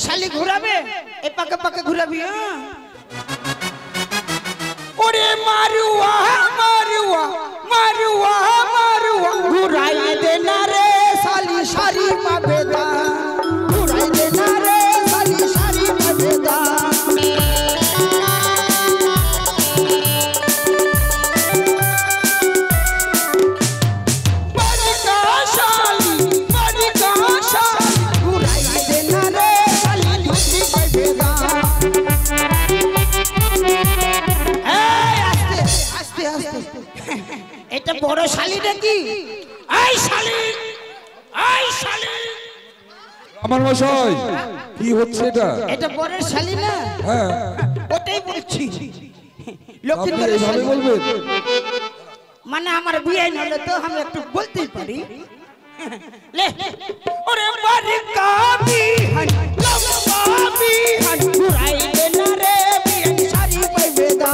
শালি ঘুরাবে এ পাকে পাকে ঘুরাবি ওরে মারুয়া মারুয়া মারুয়া মারুয়া ঘুরাই দে না রে শালি শাড়ি পাবেদা ঘুরাই দে না রে শালি শাড়ি পাবেদা এটা বড় শালি নাকি এই শালি এই শালি আমার মশাই কি হচ্ছে এটা বড় শালি না হ্যাঁ ওটাই বলছি আপনি এইভাবে বলবেন মানে আমার বিয়ে হলো তো আমি একটু বলতেই পারি লে ওরে বারিকা বিহান লম্বা বিহান ঘুরাই দে না রে বিহান শাড়ি পাইবেদা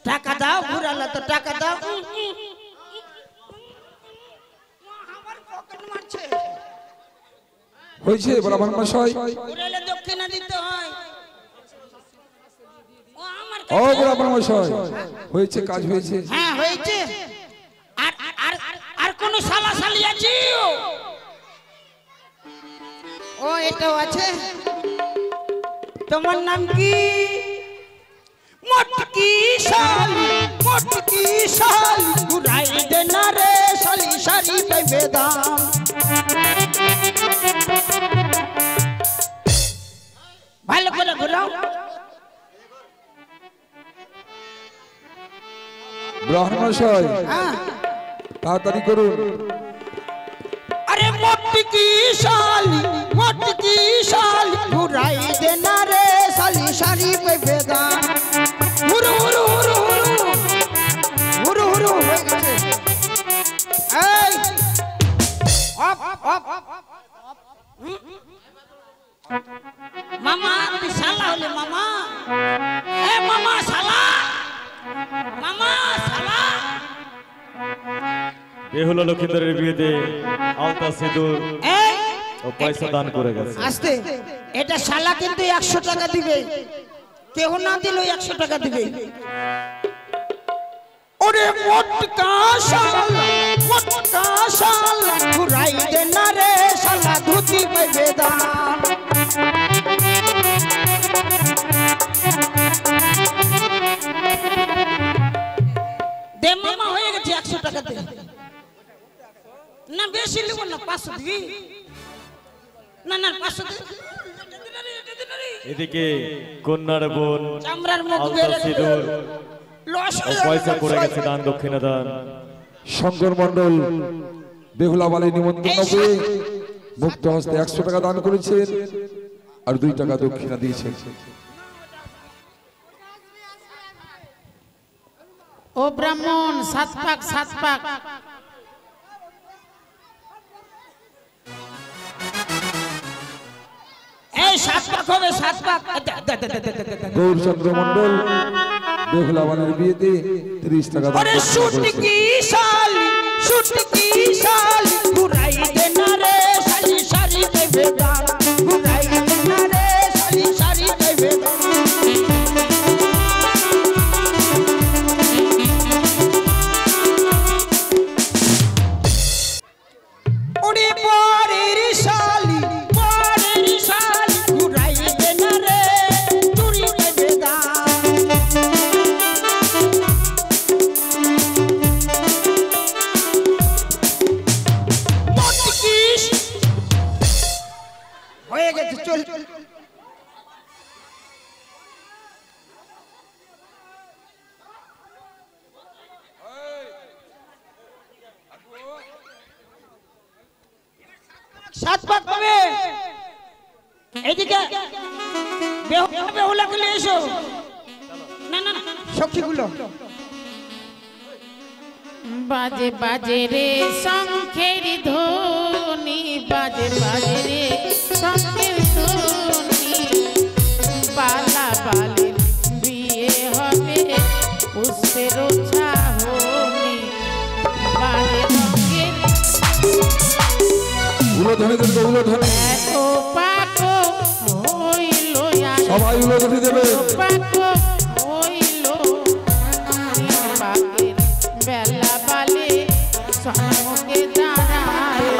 টাকা দাও ঘুরালা তো টাকা দাও আমার পকেট মারছে হয়েছে বরাবর মশাই ঘুরালে দক্ষিণা দিতে হয় ও বরাবর মশাই হয়েছে কাজ হয়েছে হ্যাঁ হয়েছে আর আর আর কোন শালা শালি আছে ও এটাও আছে তোমার নাম কি মটকি শালি ঘুরাই দে না রে শালি শাড়ি পাইবেদা ভালো করে ঘুরাও ব্রাহ্মণ মশাই তাড়াতাড়ি করুন আরে মটকি শালি ঘুরাই দে না রে শালি শাড়ি পাইবেদা হুরু হুরু হুরু হুরু হুরু হুরু হয়ে গেছে এই অপ অপ মামা তুই শালা হলে মামা এ মামা শালা এ হলো লক্ষিন্দরের বিয়েতে আলতা সিঁদুর ও পয়সা দান করে গেছে আস্তে এটা শালা কিন্তু 100 টাকা দিবে কেউ না দিলেও 100 টাকা দিবে ওরে মটকা শালা ঘুরাই দে না রে শালা ধুতি পাইবেদা দে মামা হয়ে গেছে 100 টাকা দে না বেশি লিব না 500 দি না না 500 দি এদিকে কন্যার বোন চামড়ার মুখ আলতা বেরে সিঁদুর লস ও পয়সা করে গেছে দান দক্ষিণা দান শঙ্কর মণ্ডল বেহুলা বালি নিমন্ত্রণ পেয়ে মুক্ত হস্তে 100 টাকা দান করেছেন আর 2 টাকা দক্ষিণা দিয়েছেন ও ব্রাহ্মণ সাত পাক এই সাত পাক হবে সাত পাক গৌরচন্দ্র মণ্ডল বেহুলা বালির বিয়েতে 30 টাকা দান আরে শুটকি শালি ঘুরাই দে না রে শালি শাড়ি পাইবেদা ঘুরাই দে না রে শালি শাড়ি পাইবেদা ওরে পরের শালি ঘুরাই দে না রে চুরি পাইবেদা হয়ে গেছে চল সাত পাক পাবে এদিকে বেহুলা গুলো এসো না না সখীগুলো বাজে বাজে রে শঙ্খের ধুন বাজে বাজে রে সঙ্গের ধুনি বালা বালে বিয়ে হবে পুষ্পের ছাহনি বাজে রঙের উলোধনীদেরকে উলোধনী এত পাকো হইল সবাই উলোধনী দেবে পাকো হইল বাগের বেলা বালে সম্মুখে দাঁড়ায়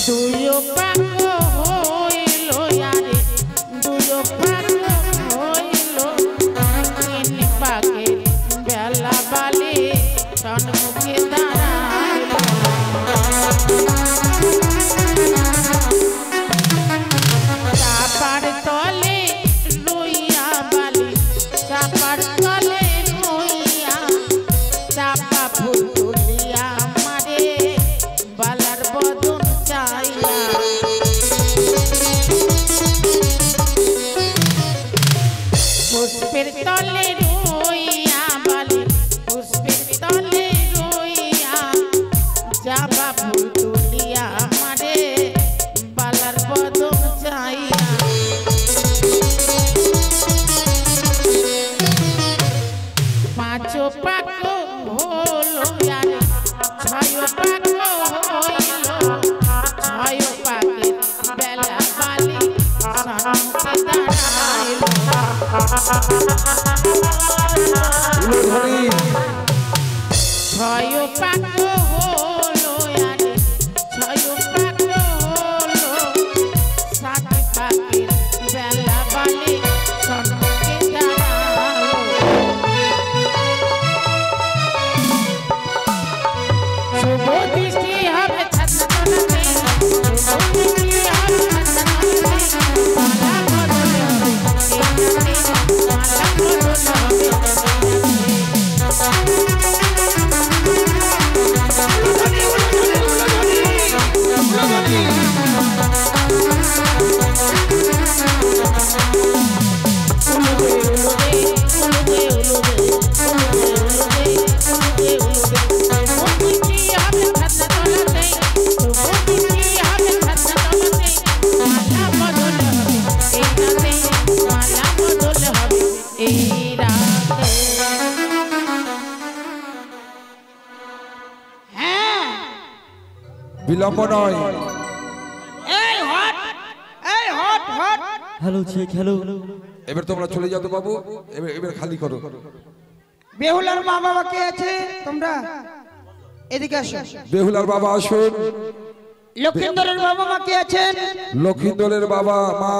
দুয়ো পাকো হইল আরে দুয়ো পাকো হইল বাগের বেলা বালে সম্মুখে দাঁড়ায় চাপার তলে রইয়া বালি চাপার তলে রইয়া চাপা ফুল তুলিয়া মারে বালার বদন চাইয়া পুষ্পের তলে রইয়া বালি পুষ্পের তলে রইয়া চাপা ফুল তুলিয়া মারে বালার বদন চাইয়া পাঁচো পাকো হলো আরে ছয় পাকো হইল ছয় পাকের বেলা বালি সম্মুখে দাঁড়াইল উলোধনী ছয় পাকো হলো আরে ছয় পাকো হলো সাত পাকের বেলা বালি সম্মুখে দাঁড়াইল শুভ দৃষ্টি হবে ছাত্রনাতে শুভ দৃষ্টি হবে ছাত্রনাতে মালা বদলে হবে মালা বদলে বিলম্ব নয় এই হট এই হট হট হ্যালো চেক হ্যালো এবার তোমরা চলে যাও তো বাবু এবার এবার খালি করো বেহুলার মা বাবা কে আছে তোমরা এদিকে আসো বেহুলার বাবা আসুন লক্ষিন্দরের বাবা মা কে আছেন লক্ষিন্দরের বাবা মা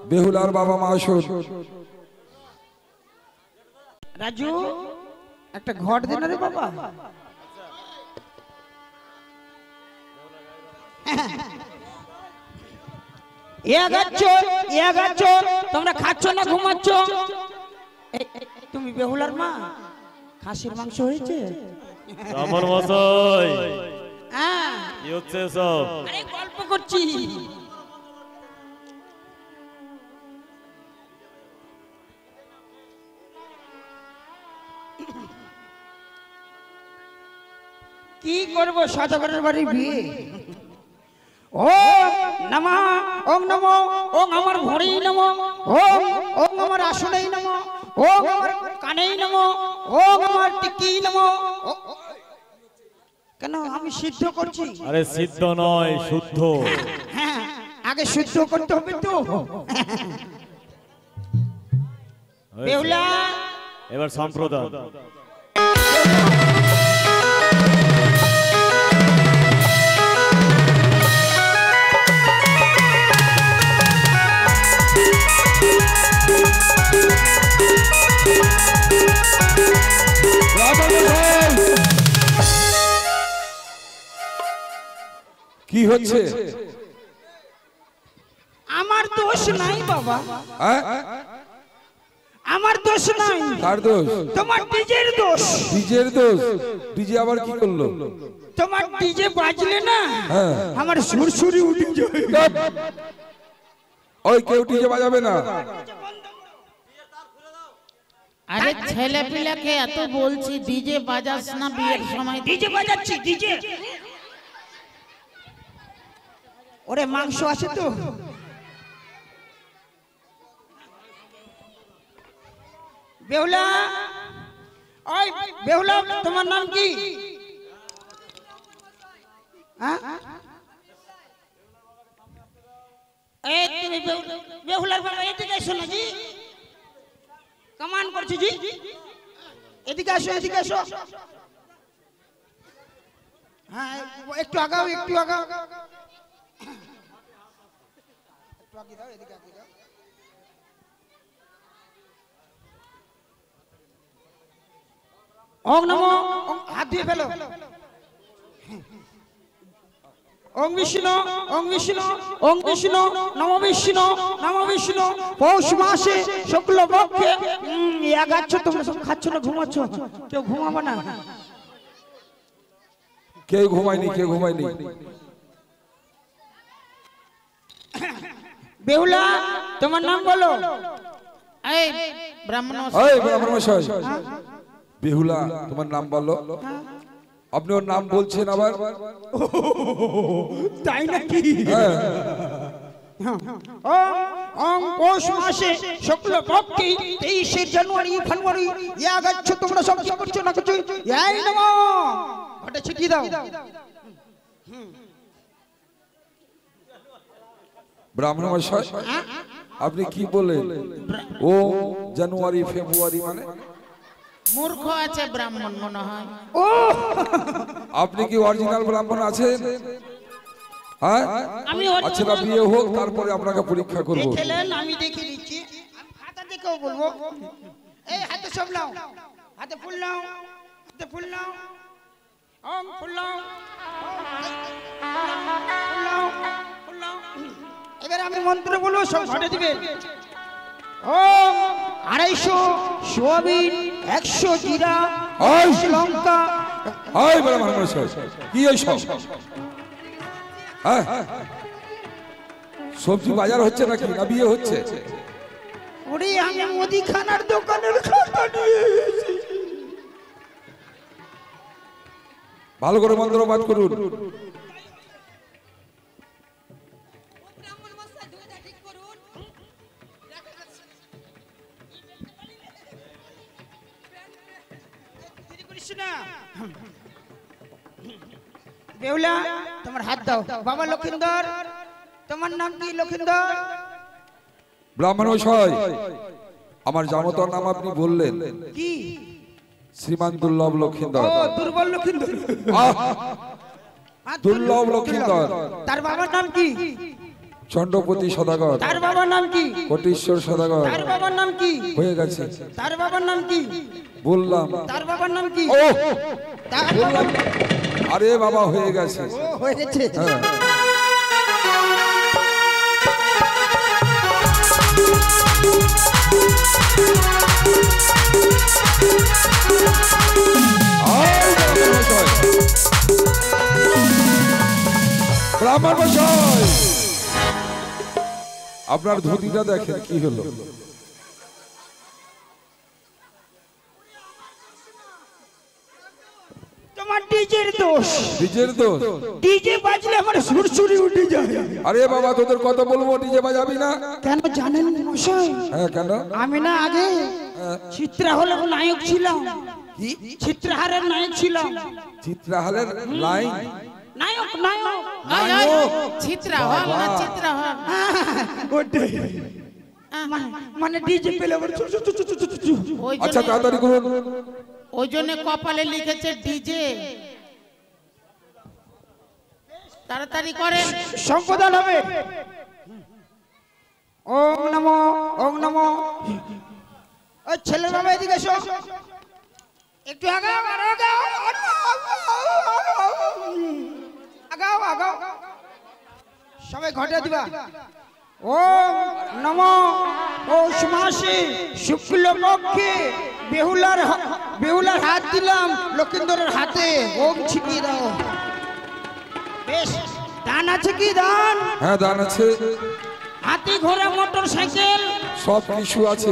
বেহুলার বাবা মা আসুন রাজু একটা ঘট দেন রে বাবা তোমরা খাচ্ছ না ঘুমাচ্ছ তুমি বেহুলার মা খাসির মাংস হয়েছে আমার মশাই হ্যাঁ কি হচ্ছে সব আরে গল্প করছি কি করব সদাগরের বাড়ি বিয়ে ওম নমঃ ওম নমো ওম আমার ভরেই নমো ওম ওম আমার আসনেই নমো ওম আমার কানেই নমো ওম আমার টিকি নমো কেন আমি সিদ্ধ করছি আরে সিদ্ধ নয় শুদ্ধ হ্যাঁ আগে শুদ্ধ করতে হবে তো বেহুলা এবার সম্প্রদান কি হচ্ছে আমার দোষ নাই বাবা হ্যাঁ? আমার দোষ নাই কার দোষ তোমার ডিজের দোষ ডিজের দোষ ডিজে আবার কি করলো তোমার ডিজে বাজলে না হ্যাঁ। আমার সুরসুরি উঠে যায় ওই কেউ ডিজে বাজাবে না আরে ছেলে পিলাকে এত বলছি ডিজে বাজাস না বিয়ের সময়। ডিজে বাজাচ্ছি ডিজে। ওরে মাংস আছে তো? বেহুলা, ওই বেহুলা তোমার নাম কি? হ্যাঁ এই তুমি বেহুলার বাবা এদিকে এসো না জি, কমান করছি জি, এদিকে আসো এদিকে আসো। হ্যাঁ একটু আগাও একটু আগাও, একটু আগে দাও, এদিকে আগে দাও। ওং নমো, হাত দিয়ে ফেলো। ওং বিষ্ণু ওং বিষ্ণু ওং বিষ্ণু নমো বিষ্ণু নমো বিষ্ণু। পৌষ মাসে শুক্ল পক্ষে আগাচ্ছ, তোমরা সব খাচ্ছ না ঘুমাচ্ছ? কেউ ঘুমাবো না? কেউ ঘুমায়নি, কেউ ঘুমায়নি। বেহুলা তোমার নাম বলো। এই ব্রাহ্মণ এই ব্রাহ্মণ মশাই, বেহুলা তোমার নাম বলো। আপনি ওর নাম বলছেন আবার? তাই নাকি? হ্যাঁ। ওং পৌষ মাসে শুক্ল পক্ষে 23শে জানুয়ারি ফেব্রুয়ারি আগাচ্ছ, তোমরা সব কি করছো না করছো? এই নমো, ওটা ছিটিয়ে দাও। ব্রাহ্মণ মশাই আপনি কি বলেন? ও জানুয়ারি ফেব্রুয়ারি মানে? মূর্খ আছে ব্রাহ্মণ মনে হয়। ও আপনি কি অরিজিনাল ব্রাহ্মণ আছেন? হ্যাঁ আমি আচ্ছা, না বিয়ে হোক তারপরে আপনাকে পরীক্ষা করব। দেখলেন, আমি দেখে দিচ্ছি। হাতে দেখেও বলবো। এই হাতে সব নাও, হাতে ফুল নাও, হাতে ফুল নাও। ওম ফুল নাও, ফুল নাও, ফুল নাও। এবার আমি মন্ত্র বলবো, সব ঘটে দিবে। ওম 250 সোয়াবিন, 100 জিরা, 100 লঙ্কা। হাই ব্রাহ্মণ মশাই, কি এই সব? হ্যাঁ সবজি বাজার হচ্ছে নাকি, না বিয়ে হচ্ছে? ওরে আমি মুদিখানার দোকানের খাতা নিয়ে এসেছি। ভালো করে মন্ত্র পাঠ করুন। বেহুলা তোমার হাত দাও। বাবা লক্ষিন্দর, তোমার নাম কি? লক্ষিন্দর। ব্রাহ্মণ মশাই আমার জামতার নাম আপনি বললেন কি? শ্রীমান দুর্লভ লক্ষিন্দর। ও দুর্বল লক্ষিন্দর। দুর্লভ লক্ষিন্দর। তার বাবার নাম কি? চন্দ্রপতি সদাগর। তার বাবার নাম কি? কোটেশ্বর সদাগর। তার বাবার নাম কি? হয়ে গেছে। তার বাবার নাম কি? বললাম। তার বাবার নাম কি? ও তার বললাম। আরে বাবা হয়ে গেছে। ও হয়ে গেছে। হ্যাঁ ব্রাহ্মণ মশাই আপনার ধুতিটা দেখেন কি হলো? তোমার ডিজের দোষ। ডিজের দোষ? ডিজে বাজলে আমার সুরসুরি উঠে যায়। আরে বাবা তোদের কত বলবো, ডিজে বাজাবি না? কেন জানেন মশাই? হ্যাঁ কেন? আমি না আগে চিত্রাহলের নায়ক ছিলাম। কি? চিত্রহারের নায়ক ছিলাম। চিত্রাহালের লাইন নায়ক নায়ক চিত্রা হল না চিত্রা হল। ওটাই মানে ডিজে পেলে আবার চু চু চু চু চু চু। আচ্ছা তাড়াতাড়ি করুন। ওই জন্য কপালে লিখেছে ডিজে। তাড়াতাড়ি করেন, সম্পদান হবে। ওম নমো ওম নমো। ওই ছেলের বাবা এদিকে এসো, একটু আগাও আগাও আগাও আগাও, সবাই ঘটে দিবা। ওম নমো পৌষ মাসে শুক্ল পক্ষে বেহুলার হাত দিলাম লক্ষিন্দরের হাতে। ওম ছিটিয়ে দাও। বেশ, দান আছে কি? দান? হ্যাঁ দান আছে। হাতি ঘোড়া মোটর সাইকেল সব কিছু আছে।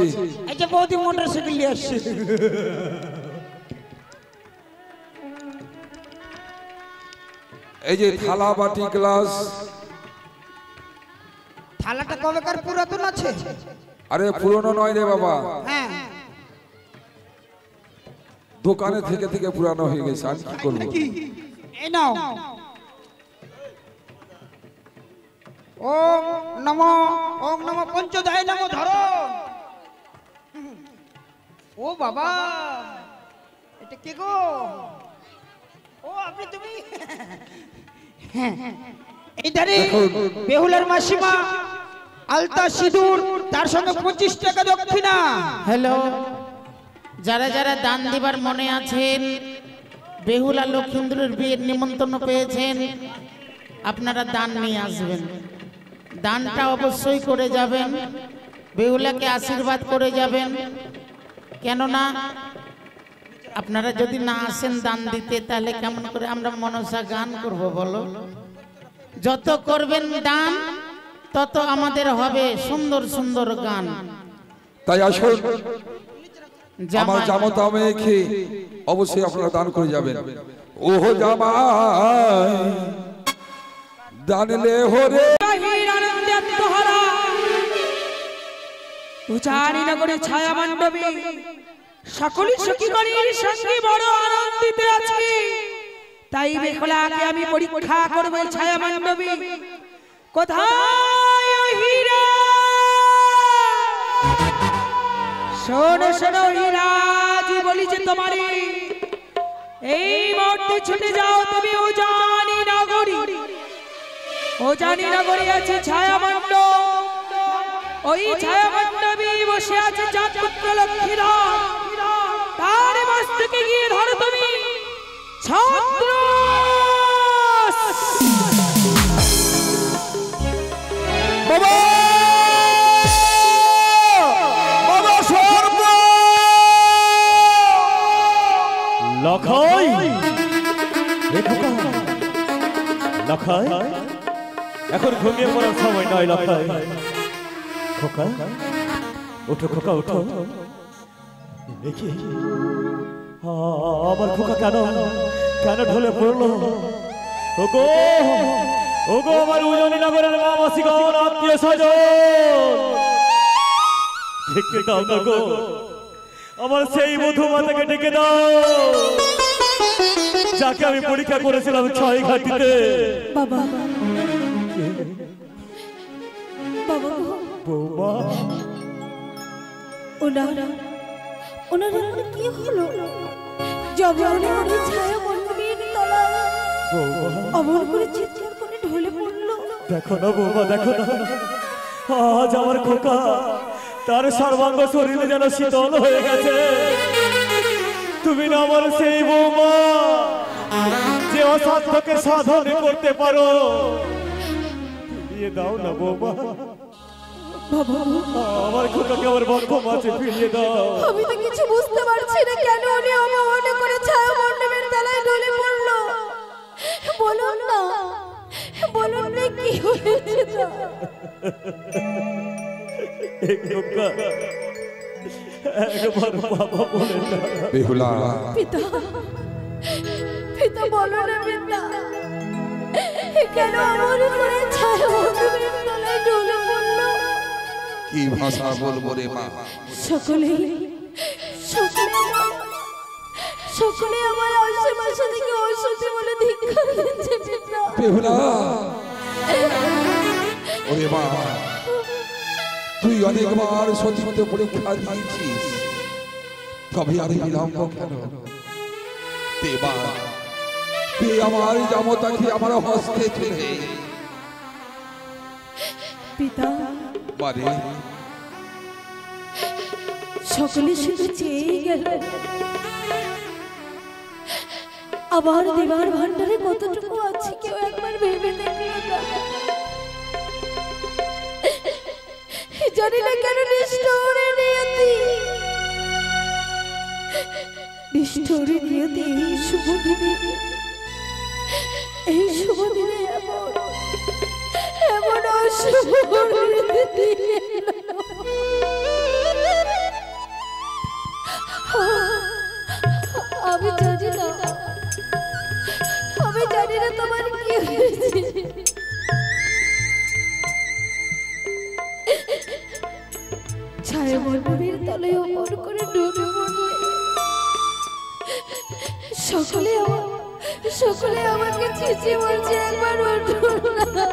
এই যে বৌদি মোটরসাইকেল নিয়ে আসছে। এই যে থালা বাটি গ্লাস। থালাটা কবেকার পুরাতন আছে? আরে পুরনো নয় রে বাবা, হ্যাঁ দোকানে থেকে থেকে পুরানো হয়ে গেছে। আমি কি করবো? এই নাও। ওম নমো পঞ্চদায় নমো ধরো। ও বাবা, এটা কে গো? ও আপনি তুমি? এইধারে বেহুলার মাসিমা আলতা সিঁদুর, তার সঙ্গে 25 টাকা দক্ষিণা। হ্যালো, যারা যারা দান দিবার মনে আছেন, বেহুলা লক্ষিন্দরের বিয়ের নিমন্ত্রণ পেয়েছেন, আপনারা দান নিয়ে আসবেন। দানটা অবশ্যই করে যাবেন, বেহুলাকে আশীর্বাদ করে যাবেন। কেননা আপনারা যদি না আসেন দান দিতে, তাহলে কেমন করে আমরা মনসা গান করব বলো? যত করবেন দান, তত আমাদের হবে সুন্দর সুন্দর গান। তাই আসুন, আমার জামাতা মেয়েকে অবশ্যই আপনারা দান করে যাবেন। ওহো জামাই দানলে হরে উজানি নগরে ছায়া মণ্ডপে সকলের সখীগণের সঙ্গে বড় আনন্দিতে আছি। তাই বেহুলাকে আমি পরীক্ষা করব ছায়া মণ্ডপে। কোথায় হীরা? শোনো শোনো হীরা, জি বলি যে তোমারে এই মুহূর্তে ছুটে যাও তুমি উজানি নগরী। উজানি নগরী আছে ছায়া মণ্ডপ, ওই ছায়া মণ্ডপে বসে আছে চাঁদ পুত্র লক্ষ্মীরা। তার মস্তকে গিয়ে ধরো তুমি ছত্র। বাবা বাবা সর্ব লখাই, লখাই, এখন ঘুমিয়ে পড়ার সময় নয়। লখাই, খোকা ওঠো, খোকা ওঠো। দেখি আমার খোকা কেন কেন ঢলে পড়লো? ওগো ওগো, আমার উজনি নগরের মা মাসিগণ, আত্মীয় স্বজন, ডেকে দাও না গো, আমার সেই মধুমাতাকে ডেকে দাও, যাকে আমি পরীক্ষা করেছিলাম 6 ঘাটিতে। বাবা বাবা বৌমা, ওনার কি হলো? জবনে ওই ছায়া মণ্ডপের তলায় অমর করে চিৎকার করে ঢলে পড়লো। দেখো না বৌমা, দেখো না, আজ আমার খোকা তার সর্বাঙ্গ শরীরে যেন শীতল হয়ে গেছে। তুমি না আমার সেই বৌমা যে অসাধ্যকে সাধন করতে পারো। ফিরিয়ে দাও না বৌমা, আমার খোকাকে আমার বক্ষ মাঝে ফিরিয়ে দাও। আমি তো কিছু বুঝতে পারছি না, কেন উনি অমর করে ছায়া মণ্ডপের তলায় ঢলে পড়লো। বলুন না, বলুন না কি হয়েছে? খোকা একবার বাবা বলে না। বেহুলা, পিতা পিতা বলো না পিতা, কেন অমর করে ছায়া মণ্ডপের তলায় ঢলে পড়লো? কি ভাষা বলবো রে মা? সকলে সকলে আমার আশেপাশে থেকে অসুখী বলে ধিক্কার দিচ্ছে পিতা। বেহুলা, ওরে মা, তুই অনেকবার সতীত্ব পরীক্ষা দিয়েছিস, তবে আর বিলম্ব কেন? দেবা তে আমার জামতাকে আমার হস্তে তুলে পিতা বারে সকলে শুধু চেয়ে গেল, আবার দেবার ভান্ডারে কতটুকু আছে কেউ একবার ভেবে দেখলো না। জানি না কেন নিষ্ঠুরে নিয়তি এই শুভ দিনে, এই শুভ দিনে এমন অশুভ দিনে আমি জানি না, আমি জানি না তোমার কি হয়েছে। ছায়া মণ্ডপের তলায় অমর করে ডুবে পড়লে সকলে আমাকে চেঁচিয়ে বলছে একবার উঠুন না।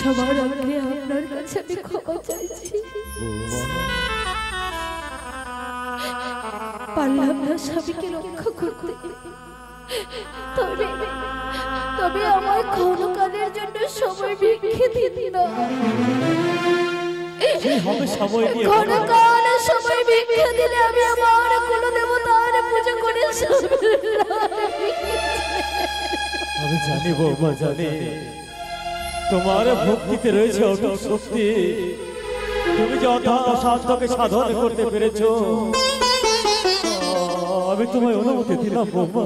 সবার আগে আপনার কাছে আমি ক্ষমা চাইছি। পারলাম না স্বামীকে রক্ষা করতে, তবে আমার ক্ষণকালের জন্য সময় ভিক্ষে দিন না। ক্ষণকালের সময় ভিক্ষে দিলে আমি আমার কুল দেবতার পুজো করে আমি জানি বৌমা, জানি তোমার ভক্তিতে রয়েছে অটুট শক্তি। তুমি যথা সাধ্যকে সাধন করতে পেরেছো। আমি তোমায় অনুমতি দিলাম বৌমা,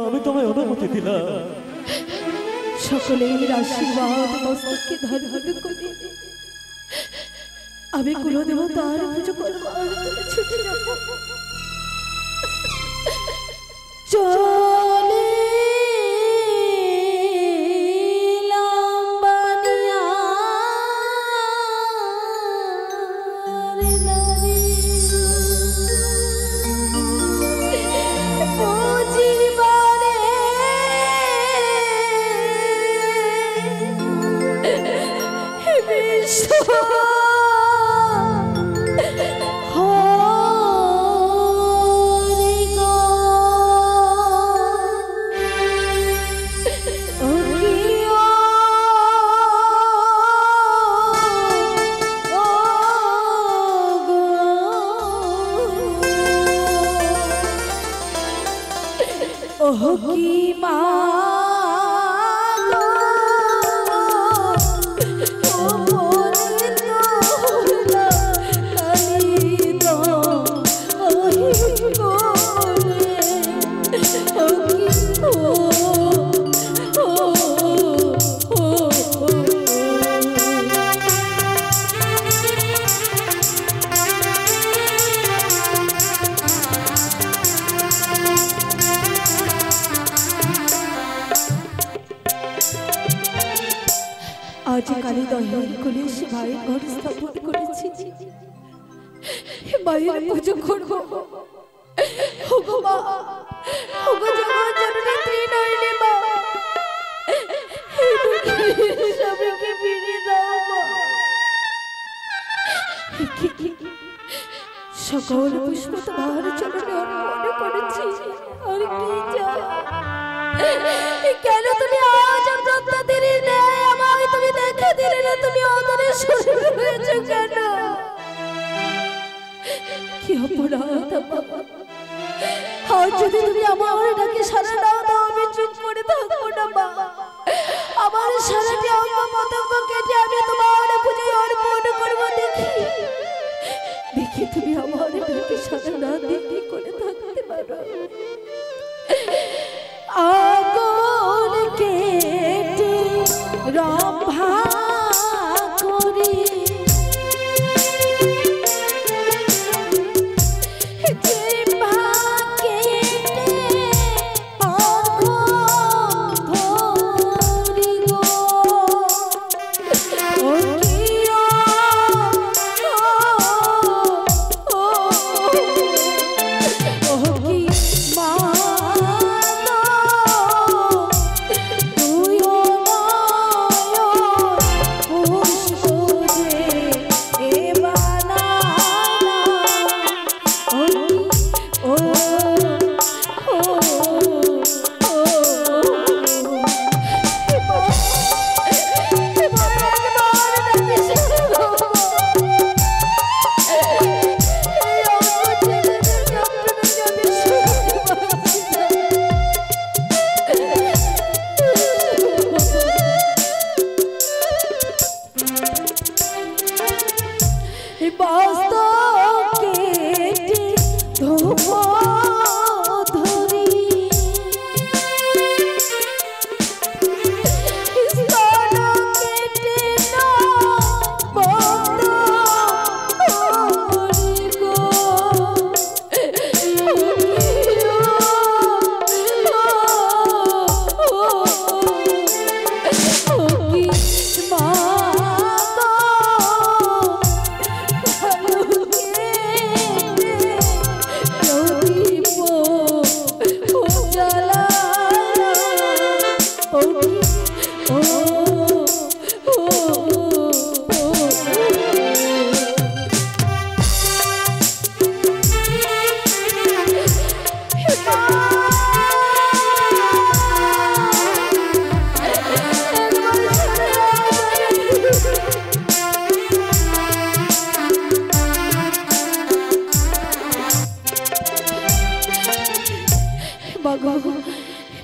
আমি তোমায় অনুমতি দিলাম। সকলের আশীর্বাদ মস্তকে ধারণ করে আমি কুলদেবতার পুজো করবার ছুটে যাব। চলে কি মা আজ কালী দয়াল করে সে মায়ের ঘর স্থাপন করেছি। মায়ের পুজো করবো। ওগো মা, ওগো জগৎ জননী ত্রিনয়নী মা, এই দুঃখের স্বামীকে ফিরিয়ে দাও মা। সকল পুষ্প তোমার চরণে অর্পণ করেছি, আর কি চাই? কেন তুমি আজ প্রত্যাদির নেই আমায় তুমি দেখা দিলে না? তুমি অদরে শুরু হয়েছো কেন? কি অপরাধ আজ যদি তুমি আমার ডাকে সারা নাও দাও আমি চুপ করে থাকবো না মা। আমার সারাটি অঙ্গ পতঙ্গ কেটে আমি তোমার পুজোয় অর্পণ করবো। দেখি দেখি তুমি আমার ডাকে সারা না দিয়ে কি করে থাকতে পারো? আগুন কেটে রম্ভা করি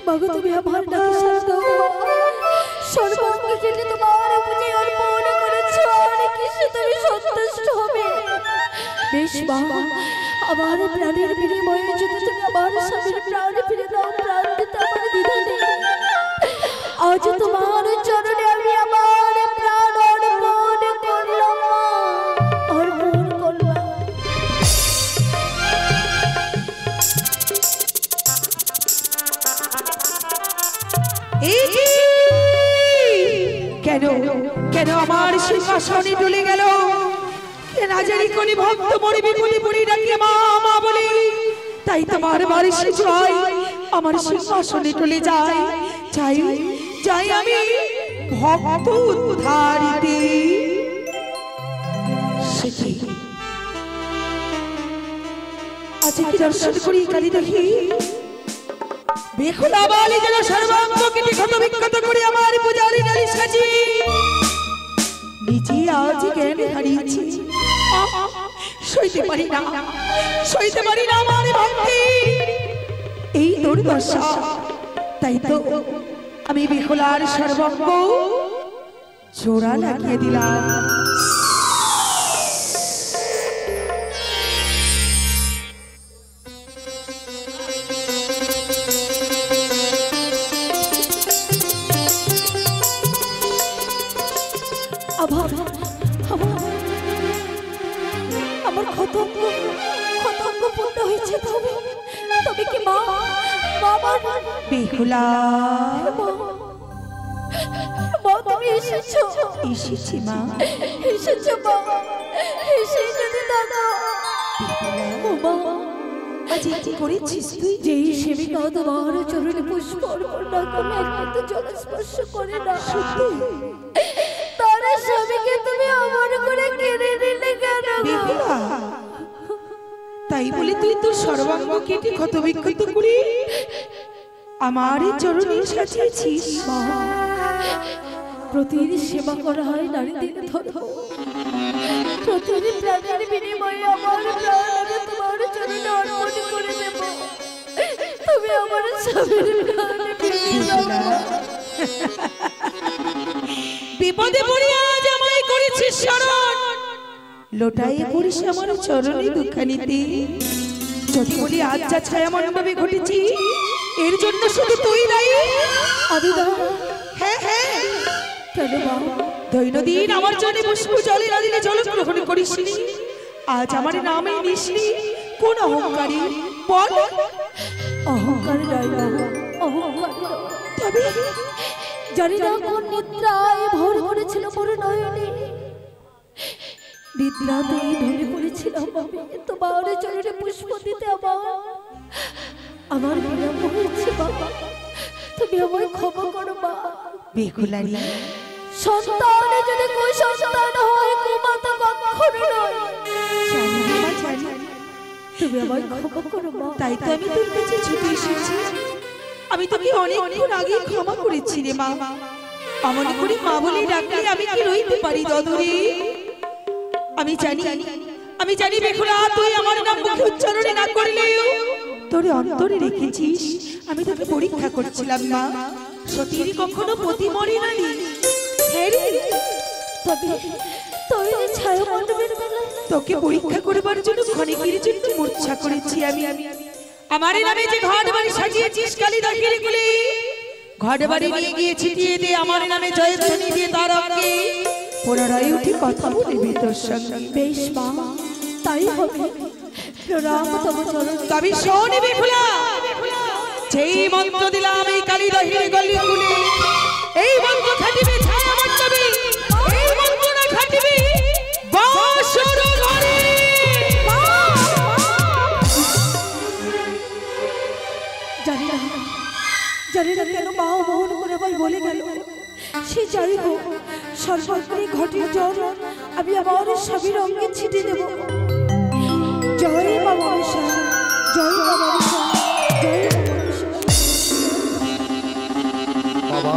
মাগো তুমি আমার ডাকে সাড়া দাও। সর্বাঙ্গ কেটে তোমার পুজোয় অর্পণ করেছো, আর কিসে তুমি সন্তুষ্ট হবে? বেশ মা, আমার প্রাণের বিনিময়ে যদি তুমি আমার স্বামীর প্রাণ ফিরে দাও, প্রাণ দিতে আমার দ্বিধা নেই। আজ তোমার চরণে আমি আমার প্রাণ অর্পণ করলাম, অর্পণ করলাম। কেন কেন আমার সিংহাসনে ডুলে গেল? না জানি কোন ভক্ত মরে বিপদে পড়ে ডাকিয়ে মা মা বলে, তাই তোমার বারিশে জয় আমার সিংহাসনে ডুলে যায়। চাই চাই আমি ভক্ত উদ্ধারিতে। আজ কি দর্শন করি কালী দেখি বেহুলা বালি যেন সর্বাঙ্গ কেটে ক্ষত বিক্ষত করে আমার পূজারি নারী সাজি নিজে আজ জ্ঞান হারিয়েছি। সইতে পারি না, সইতে পারি না আমার ভক্তি এই দুর্দশা। তাই তো আমি বেহুলার সর্বাঙ্গ জোড়া লাগিয়ে দিলাম। আমার খতঙ্গ পূর্ণ হয়েছে। তবে কি মা বেহুলা তুমি এসেছো? এসেছি মা। এসেছো মা? এসে যদি দাদা আজ কি করেছিস তুই? যেই সেবিকা তোমার চরণে পুষ্প অর্পণ না করলে একমাত্র জল স্পর্শ করে না, তার স্বামীকে তুমি অমর করে কেড়ে নিলে কেন? বেহুলা, তাই বলে তুই তোর সর্বাঙ্গ কেটে ক্ষত বিক্ষত করে আমার চরণে সাজিয়েছিস? প্রতিদিন সেবা করা হয় নারীদের ধর্ম। প্রতিদিন প্রাণের বিনিময়ে আমার প্রাণ আমি তোমার চরণে অর্পণ করে দেব। তুমি আমার স্বামীর প্রাণ ফিরিয়ে দাও। বিপদে পড়ে আজ আমায় করেছিস শরণ, লোটাইয়ে পড়িস আমার চরণে দুঃখানিতে। যদি বলি আজ যা ছায়া মণ্ডপে ঘটেছি এর জন্য শুধু তুই দায়ী? আমি দাও? হ্যাঁ হ্যাঁ। কেন মা? দৈনন্দিন আমার জন্য পুষ্প জলে না দিলে জল গ্রহণ করিস, আজ আমার নামে নিসনি কোন অহংকারী? বল। অহংকার নয় বাবা, অহংকার নয়। তবে জানি না কোন নিদ্রায় ভোর করেছিল মোর নয়নে। নিদ্রাতেই ঢলে পড়েছিলাম আমি তোমার চরণে পুষ্প দিতে। আমার বিলম্ব হয়েছে বাবা, তুমি আমায় ক্ষমা করো মা। বেহুলারি, সন্তানে যদি কুসন্তান হয় কুমা তো কখনো নয়। জানি মা জানি, তুমি আমায় ক্ষমা করো মা। তাই তো আমি তোর কাছে ছুটে এসেছি। আমি তোকে অনেকক্ষণ আগে ক্ষমা করেছি রে মা। অমন করে মা বলে ডাকলে আমি কি রইতে পারি দদরে? আমি জানি বেহুলা, তুই আমার নাম মুখে উচ্চারণ না করলেও তোর অন্তরে রেখেছিস। আমি তোকে পরীক্ষা করছিলাম মা, সতীর কখনো পতি মরে না। তবে ছায়া মণ্ডপের বেলায় তোকে পরীক্ষা করবার জন্য ক্ষণিকের জন্য মূর্ছা করেছি আমি। আমার নামে যে ঘট বাড়ি সাজিয়েছিস কালী দাখির কুলে, ঘট বাড়ি নিয়ে গিয়ে ছিটিয়ে দে আমার নামে জয়ধ্বনি দিয়ে তার আগে পুনরায় উঠে কথা বলবি তোর সঙ্গে। বেশ মা, তাই হবে। প্রণাম তব চরণ। তবে শোন বেহুলা, যেই মন্ত্র দিলাম এই কালী দাখির গলি কুলে, এই মন্ত্র খাটিবে ছায়া মণ্ডপে, এই মন্ত্র না খাটিবে বাসর ঘরে। জানি না কেন মা মোহন করে আমায় বলে গেল। সে যাই হোক, সর্বাগ্রে ঘটের জল আমি আমার স্বামীর অঙ্গে ছিটে দেব। জয় মা মনসা, জয় মা মনসা, জয় মা মনসা। বাবা